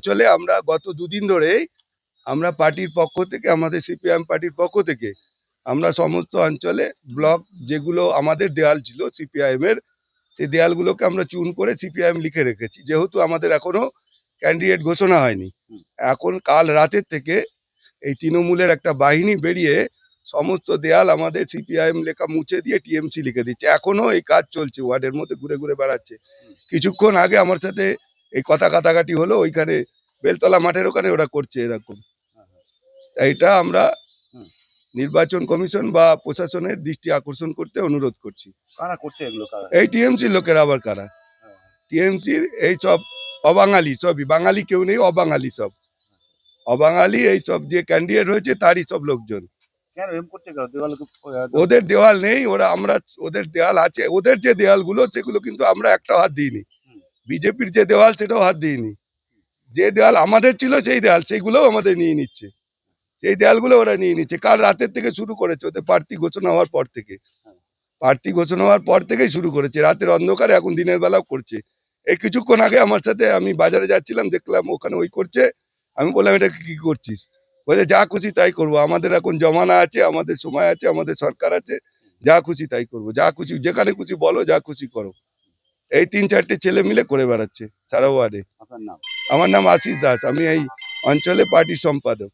চলে আমরা গত দুদিন ধরেই আমরা পার্টির পক্ষ থেকে আমাদের সিপিআইএম পার্টির পক্ষ থেকে আমরা সমস্ত অঞ্চলে ব্লক যেগুলো আমাদের দেয়াল ছিল সিপিআইএম এর সেই দেয়ালগুলোকে আমরা চুন করে সিপিআইএম লিখে রেখেছি, যেহেতু আমাদের এখনো ক্যান্ডিডেট ঘোষণা হয়নি। এখন কাল রাতের থেকে এই তৃণমূলের একটা বাহিনী বেরিয়ে সমস্ত দেয়াল আমাদের সিপিআইএম লেখা মুছে দিয়ে টিএমসি লিখে দিচ্ছে। এখনো এই কাজ চলছে, ওয়ার্ডের মধ্যে ঘুরে ঘুরে বেড়াচ্ছে। কিছুক্ষণ আগে আমার সাথে এই কথা কাটাকাটি হলো, ওইখানে বেলতলা মাঠের ওখানে ওরা করছে এরকম। এইটা আমরা নির্বাচন কমিশন বা প্রশাসনের দৃষ্টি আকর্ষণ করতে অনুরোধ করছি। কারা করছে এগুলো? এই টিএমসি লোকের আবার কারা? টিএমসির এই সব অবাঙালি, সবই বাঙালি কেউ নেই, অবাঙালি সব অবাঙালি, এই সব যে ক্যান্ডিডেট হয়েছে তারই সব লোকজন। ওদের দেওয়াল নেই, ওরা আমরা ওদের দেওয়াল আছে, ওদের যে দেওয়ালগুলো সেগুলো কিন্তু আমরা একটা হাত দিইনি। বিজেপির যে দেওয়াল সেটাও হাত দিইনি। যে দেওয়াল আমাদের ছিল সেই দেওয়াল সেইগুলোও আমাদের নিয়ে নিচ্ছে, সেই দেওয়ালগুলো ওরা নিয়ে নিচ্ছে। কাল রাতের থেকে শুরু করেছে, ওদের প্রার্থী ঘোষণা হওয়ার পর থেকে, প্রার্থী ঘোষণা হওয়ার পর থেকেই শুরু করেছে। রাতের অন্ধকারে এখন দিনের বেলাও করছে। এই কিছুক্ষণ আগে আমার সাথে আমি বাজারে যাচ্ছিলাম, দেখলাম ওখানে ওই করছে। আমি বললাম এটা কি করছিস? বলে যা খুশি তাই করবো, আমাদের এখন জমানা আছে, আমাদের সময় আছে, আমাদের সরকার আছে, যা খুশি তাই করবো, যা খুশি যেখানে খুশি বলো, যা খুশি করো। এই ৩-৪টে ছেলে মিলে করে বেড়াচ্ছে সারা ওয়ার্ডে। আমার নাম আশিস দাস, আমি এই অঞ্চলে পার্টির সম্পাদক।